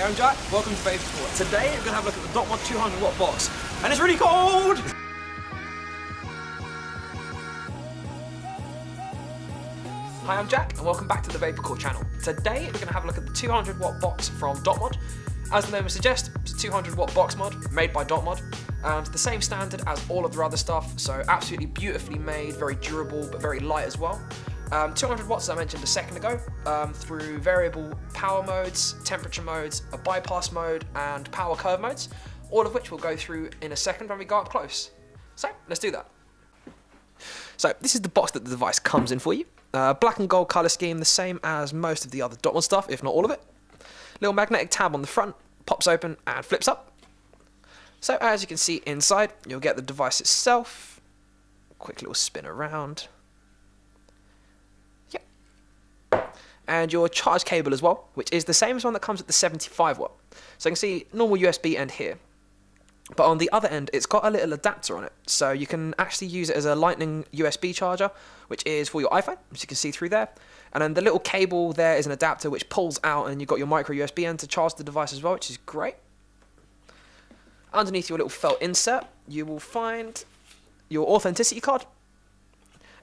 Hey, I'm Jack, welcome to Vapourcore. Today we're going to have a look at the DotMod 200 watt box, and it's really cold! Hi, I'm Jack, and welcome back to the Vapourcore channel. Today we're going to have a look at the 200 watt box from DotMod. As the name would suggest, it's a 200 watt box mod made by DotMod. It's the same standard as all of their other stuff, so absolutely beautifully made, very durable, but very light as well. 200 watts, as I mentioned a second ago, through variable power modes, temperature modes, a bypass mode, and power curve modes, all of which we'll go through in a second when we go up close. So, let's do that. So, this is the box that the device comes in for you. Black and gold colour scheme, the same as most of the other DotMod stuff, if not all of it. Little magnetic tab on the front, pops open and flips up. So, as you can see inside, you'll get the device itself. Quick little spin around. And your charge cable as well, which is the same as one that comes with the 75 watt. So you can see normal USB end here, but on the other end it's got a little adapter on it, so you can actually use it as a lightning USB charger, which is for your iPhone, which you can see through there. And then the little cable there is an adapter which pulls out, and you've got your micro USB end to charge the device as well, which is great. Underneath your little felt insert you will find your authenticity card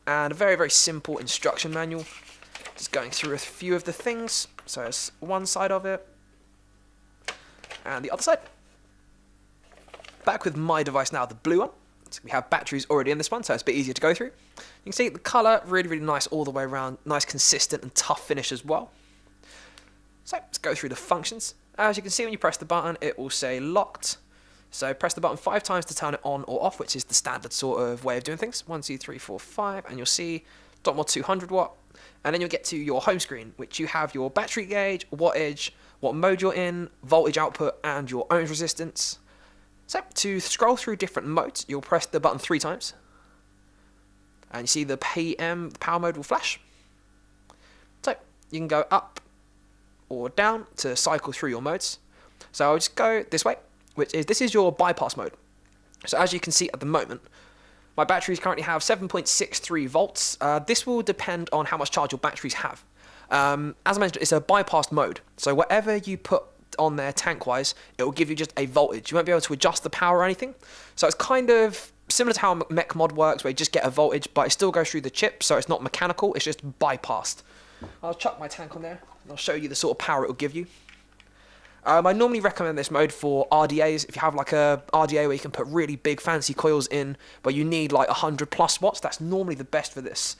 and a very, very simple instruction manual. Just going through a few of the things. So it's one side of it and the other side. Back with my device now, the blue one. So we have batteries already in this one, so it's a bit easier to go through. You can see the colour, really, really nice all the way around. Nice, consistent and tough finish as well. So let's go through the functions. As you can see, when you press the button, it will say locked. So press the button 5 times to turn it on or off, which is the standard sort of way of doing things. 1, 2, 3, 4, 5, and you'll see DotMod 200 watt. And then you'll get to your home screen, which you have your battery gauge, wattage, what mode you're in, voltage output, and your ohms resistance. So to scroll through different modes, you'll press the button 3 times. And you see the PM, the power mode will flash. So you can go up or down to cycle through your modes. So I'll just go this way, this is your bypass mode. So as you can see at the moment, my batteries currently have 7.63 volts. This will depend on how much charge your batteries have. As I mentioned, it's a bypassed mode. So whatever you put on there tank-wise, it will give you just a voltage. You won't be able to adjust the power or anything. So it's kind of similar to how Mech Mod works, where you just get a voltage, but it still goes through the chip, so it's not mechanical, it's just bypassed. I'll chuck my tank on there, and I'll show you the sort of power it will give you. I normally recommend this mode for RDAs. If you have like a RDA where you can put really big fancy coils in, but you need like 100 plus watts, that's normally the best for this.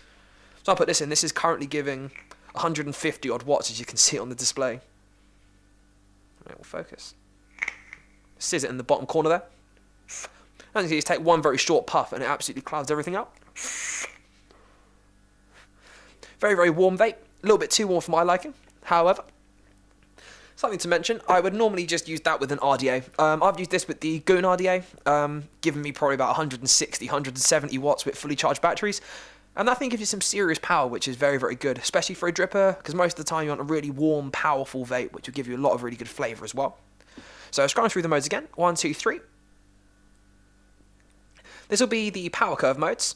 So I'll put this in. This is currently giving 150 odd watts, as you can see on the display. It will focus. Scissor it in the bottom corner there. As you can see, just take one very short puff and it absolutely clouds everything out. Very, very warm vape. A little bit too warm for my liking. However, something to mention, I would normally just use that with an RDA. I've used this with the Goon RDA, giving me probably about 160, 170 watts with fully charged batteries. And that thing gives you some serious power, which is very, very good, especially for a dripper, because most of the time you want a really warm, powerful vape, which will give you a lot of really good flavour as well. So scrolling through the modes again, 1, 2, 3. This will be the power curve modes.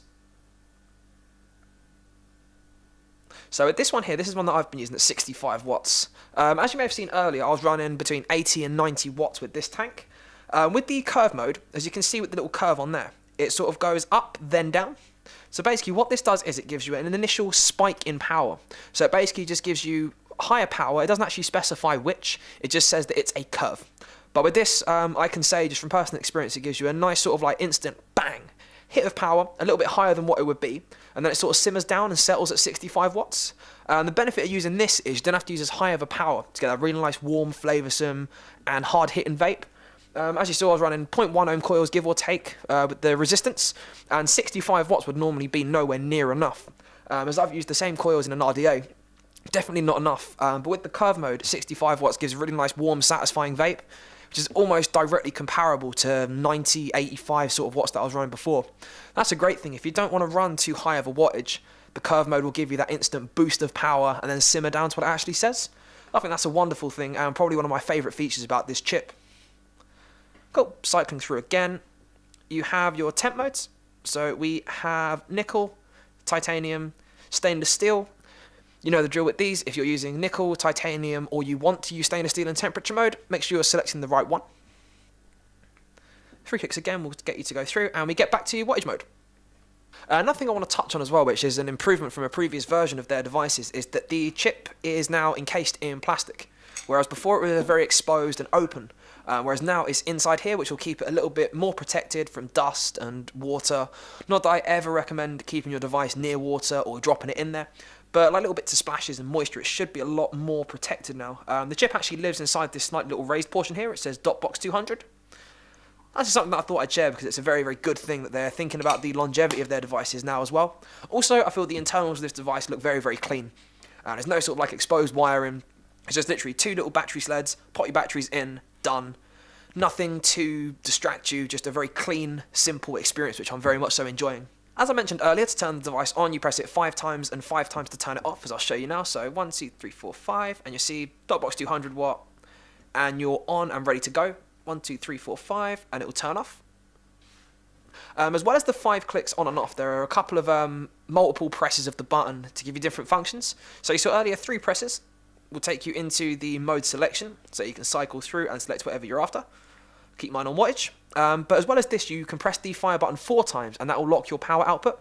So with this one here, this is one that I've been using at 65 watts. As you may have seen earlier, I was running between 80 and 90 watts with this tank. With the curve mode, as you can see with the little curve on there, it sort of goes up, then down. So basically what this does is it gives you an initial spike in power. So it basically just gives you higher power. It doesn't actually specify which, it just says that it's a curve. But with this, I can say just from personal experience, it gives you a nice sort of like instant bang hit of power, a little bit higher than what it would be, and then it sort of simmers down and settles at 65 watts. The benefit of using this is you don't have to use as high of a power to get a really nice, warm, flavoursome, and hard-hitting vape. As you saw, I was running 0.1 ohm coils, give or take, with the resistance, and 65 watts would normally be nowhere near enough. As I've used the same coils in an RDA, definitely not enough. But with the curve mode, 65 watts gives a really nice, warm, satisfying vape, which is almost directly comparable to 90, 85 sort of watts that I was running before. That's a great thing. If you don't want to run too high of a wattage, the curve mode will give you that instant boost of power and then simmer down to what it actually says. I think that's a wonderful thing and probably one of my favourite features about this chip. Cool, cycling through again. You have your temp modes. So we have nickel, titanium, stainless steel. You know the drill with these. If you're using nickel, titanium, or you want to use stainless steel in temperature mode, make sure you're selecting the right one. 3 clicks again will get you to go through, and we get back to wattage mode. Another thing I want to touch on as well, which is an improvement from a previous version of their devices, is that the chip is now encased in plastic, whereas before it was very exposed and open, whereas now it's inside here, which will keep it a little bit more protected from dust and water. Not that I ever recommend keeping your device near water or dropping it in there, but like little bits of splashes and moisture, it should be a lot more protected now. The chip actually lives inside this slight little raised portion here. It says DotBox 200. That's just something that I thought I'd share because it's a very, very good thing that they're thinking about the longevity of their devices now as well. Also, I feel the internals of this device look very, very clean. There's no sort of like exposed wiring. It's just literally 2 little battery sleds, pop your batteries in, done. Nothing to distract you, just a very clean, simple experience, which I'm very much so enjoying. As I mentioned earlier, to turn the device on, you press it 5 times and 5 times to turn it off, as I'll show you now. So 1, 2, 3, 4, 5, and you see DotBox 200 watt, and you're on and ready to go. 1, 2, 3, 4, 5, and it will turn off. As well as the 5 clicks on and off, there are a couple of multiple presses of the button to give you different functions. So you saw earlier 3 presses will take you into the mode selection, so you can cycle through and select whatever you're after. Keep mine on wattage. But as well as this, you can press the fire button 4 times, and that will lock your power output.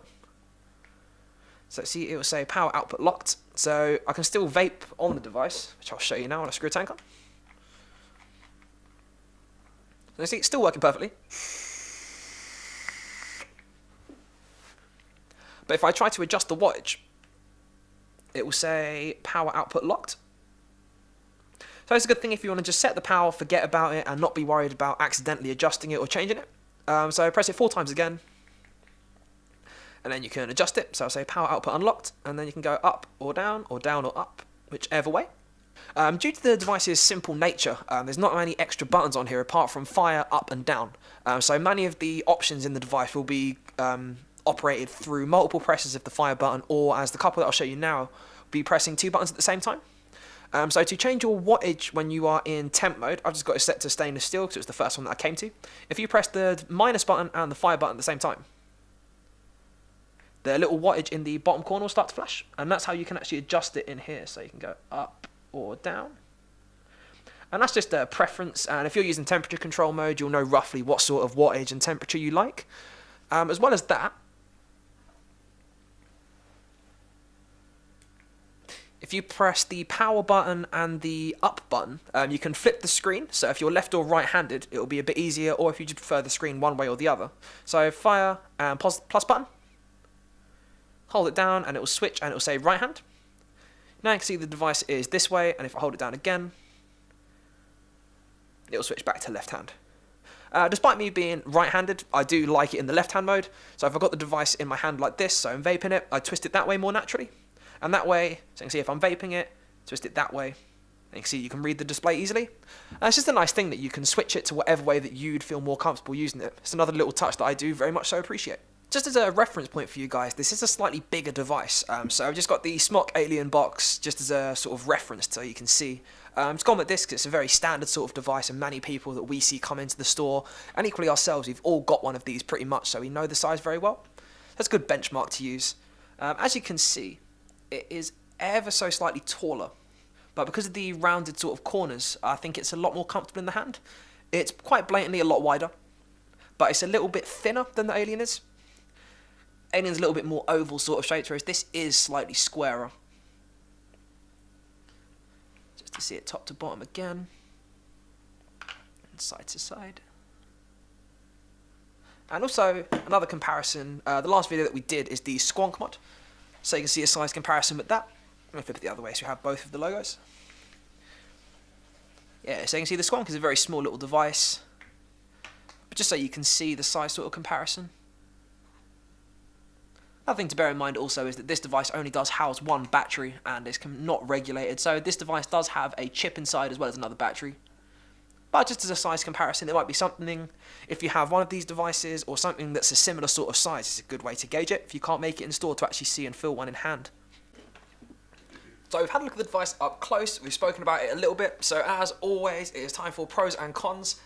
So see, it will say power output locked. So I can still vape on the device, which I'll show you now when I screw a tank on. So you see, it's still working perfectly. But if I try to adjust the wattage, it will say power output locked. So it's a good thing if you want to just set the power, forget about it, and not be worried about accidentally adjusting it or changing it. So press it 4 times again, and then you can adjust it. So I'll say power output unlocked, and then you can go up or down or up, whichever way. Due to the device's simple nature, there's not many extra buttons on here apart from fire, up and down. So many of the options in the device will be operated through multiple presses of the fire button, or as the couple that I'll show you now, be pressing 2 buttons at the same time. So to change your wattage when you are in temp mode, I've just got it set to stainless steel because it was the first one that I came to. If you press the minus button and the fire button at the same time, the little wattage in the bottom corner will start to flash, and that's how you can actually adjust it in here. So you can go up or down, and that's just a preference. And if you're using temperature control mode, you'll know roughly what sort of wattage and temperature you like. As well as that, if you press the power button and the up button, you can flip the screen. So if you're left or right-handed, it will be a bit easier, or if you just prefer the screen one way or the other. So fire and plus button, hold it down and it will switch and it will say right hand. Now you can see the device is this way, and if I hold it down again, it will switch back to left hand. Despite me being right-handed, I do like it in the left-hand mode. So if I've got the device in my hand like this, so I'm vaping it, I twist it that way more naturally. And that way, so you can see if I'm vaping it, twist it that way, and you can see you can read the display easily. It's just a nice thing that you can switch it to whatever way that you'd feel more comfortable using it. It's another little touch that I do very much so appreciate. Just as a reference point for you guys, this is a slightly bigger device. So I've just got the Smock Alien box just as a sort of reference so you can see. It's gone with this because it's a very standard sort of device, and many people that we see come into the store, and equally ourselves, we've all got one of these pretty much, so we know the size very well. That's a good benchmark to use. As you can see, it is ever so slightly taller, but because of the rounded sort of corners, I think it's a lot more comfortable in the hand. It's quite blatantly a lot wider, but it's a little bit thinner than the Alien is. Alien's a little bit more oval sort of shape, whereas this is slightly squarer. Just to see it top to bottom again, and side to side. And also, another comparison, the last video that we did is the Squonk mod. So you can see a size comparison with that. I'm going to flip it the other way so you have both of the logos. Yeah, so you can see the Squonk is a very small little device. But just so you can see the size sort of comparison. Another thing to bear in mind also is that this device only does house one battery and is not regulated. So this device does have a chip inside as well as another battery. But just as a size comparison, it might be something, if you have one of these devices or something that's a similar sort of size, it's a good way to gauge it if you can't make it in store to actually see and feel one in hand. So we've had a look at the device up close, we've spoken about it a little bit, so as always, it is time for pros and cons,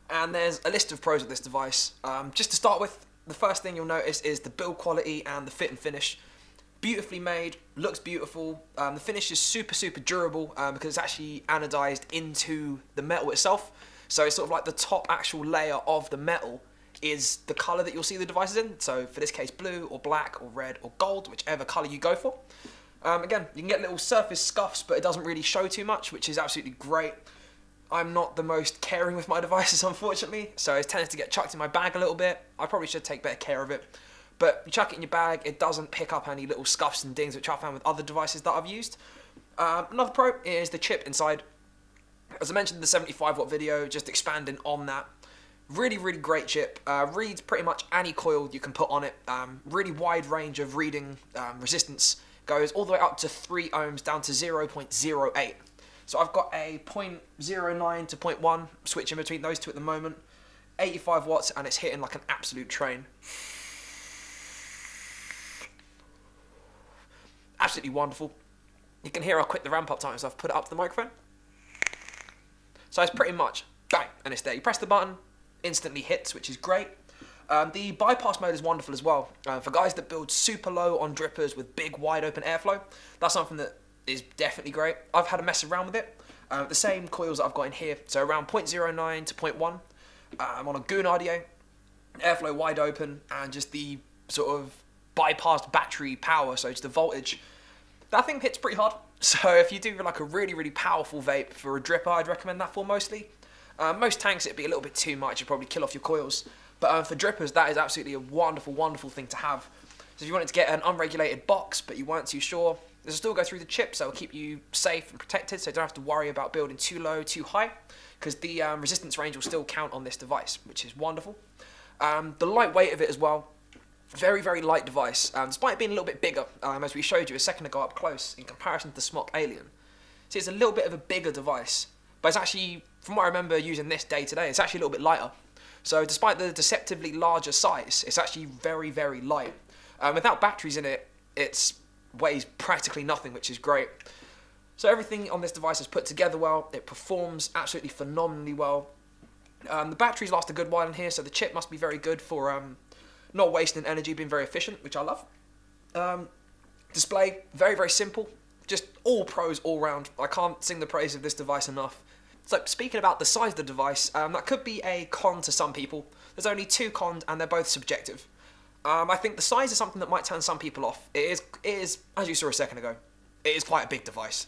and there's a list of pros of this device. Just to start with, the first thing you'll notice is the build quality and the fit and finish. beautifully made, looks beautiful. The finish is super durable because it's actually anodized into the metal itself. So it's sort of like the top actual layer of the metal is the color that you'll see the devices in. So for this case, blue or black or red or gold, whichever color you go for. Again, you can get little surface scuffs, but it doesn't really show too much, which is absolutely great. I'm not the most caring with my devices, unfortunately, so it tends to get chucked in my bag a little bit. I probably should take better care of it. But you chuck it in your bag, it doesn't pick up any little scuffs and dings, which I found with other devices that I've used. Another pro is the chip inside. As I mentioned in the 75 watt video, just expanding on that. Really great chip. Reads pretty much any coil you can put on it. Really wide range of reading resistance. Goes all the way up to 3 ohms down to 0.08. So I've got a 0.09 to 0.1 switch in between those two at the moment. 85 watts and it's hitting like an absolute train. Absolutely wonderful. You can hear how quick the ramp up time is. I've put it up to the microphone. So it's pretty much bang and it's there. You press the button, instantly hits, which is great. The bypass mode is wonderful as well. For guys that build super low on drippers with big wide open airflow, that's something that is definitely great. I've had a mess around with it. The same coils that I've got in here, so around 0.09 to 0.1. I'm on a Goon audio, airflow wide open, and just the sort of bypassed battery power, so it's the voltage. That thing hits pretty hard. So if you do like a really powerful vape for a dripper, I'd recommend that for mostly. Most tanks it'd be a little bit too much, you'd probably kill off your coils. But for drippers, that is absolutely a wonderful thing to have. So if you wanted to get an unregulated box, but you weren't too sure, this will still go through the chip, so it'll keep you safe and protected, so you don't have to worry about building too low, too high, because the resistance range will still count on this device, which is wonderful. The lightweight of it as well, very light device, despite it being a little bit bigger, as we showed you a second ago up close, in comparison to the Smok Alien. See, it's a little bit of a bigger device, but it's actually, from what I remember using this day to day, it's actually a little bit lighter. So despite the deceptively larger size, it's actually very light. Without batteries in it, it weighs practically nothing, which is great. So everything on this device is put together well. It performs absolutely phenomenally well. The batteries last a good while in here, so the chip must be very good for not wasting energy, being very efficient, which I love. Display, very simple. Just all pros all round. I can't sing the praise of this device enough. So speaking about the size of the device, that could be a con to some people. There's only 2 cons and they're both subjective. I think the size is something that might turn some people off. It is, as you saw a second ago, it is quite a big device.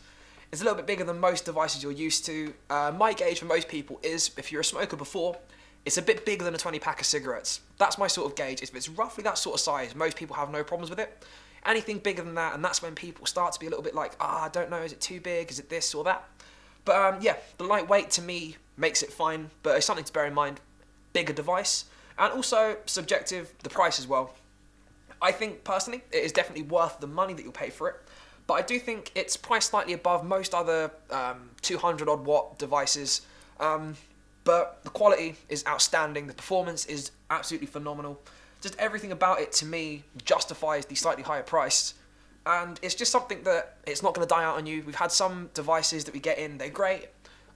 It's a little bit bigger than most devices you're used to. My gauge for most people is, if you're a smoker before, it's a bit bigger than a 20 pack of cigarettes. That's my sort of gauge. If it's roughly that sort of size, most people have no problems with it. Anything bigger than that, and that's when people start to be a little bit like, I don't know, is it too big, is it this or that? But yeah, the lightweight to me makes it fine, but it's something to bear in mind. Bigger device, and also subjective, the price as well. I think personally, it is definitely worth the money that you'll pay for it, but I do think it's priced slightly above most other 200 odd watt devices. But the quality is outstanding, the performance is absolutely phenomenal. Just everything about it to me justifies the slightly higher price. And it's just something that it's not going to die out on you. We've had some devices that we get in, they're great.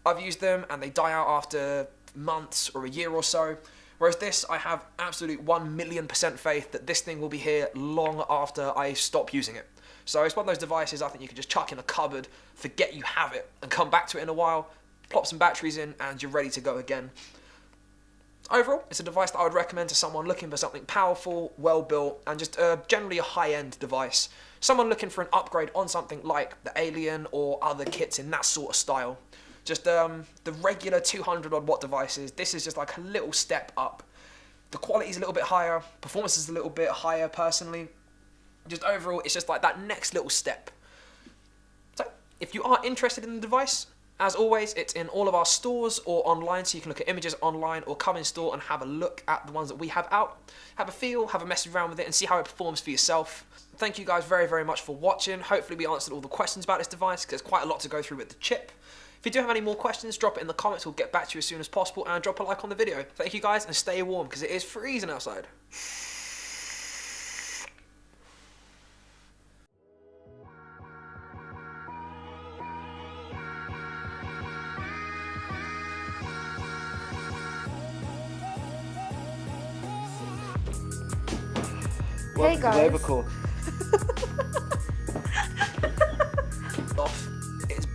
I've used them and they die out after months or a year or so. Whereas this, I have absolute 1,000,000% faith that this thing will be here long after I stop using it. So it's one of those devices I think you can just chuck in a cupboard, forget you have it, and come back to it in a while, plop some batteries in, and you're ready to go again. Overall, it's a device that I would recommend to someone looking for something powerful, well-built, and just generally a high-end device. Someone looking for an upgrade on something like the Alien or other kits in that sort of style. Just the regular 200 odd watt devices, this is just like a little step up. The quality is a little bit higher, performance is a little bit higher personally. Just overall, it's just like that next little step. So, if you are interested in the device, as always, it's in all of our stores or online, so you can look at images online or come in store and have a look at the ones that we have out. Have a feel, have a mess around with it, and see how it performs for yourself. Thank you guys very much for watching. Hopefully we answered all the questions about this device, because there's quite a lot to go through with the chip. If you do have any more questions, drop it in the comments. We'll get back to you as soon as possible, and drop a like on the video. Thank you guys, and stay warm, because it is freezing outside. Hey guys. Vapourcore.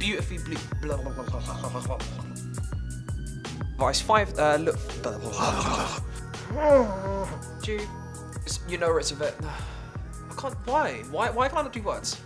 beautifully blue. Device 5. Look. You know where it's a bit. I can't. Why? Why can't I do words?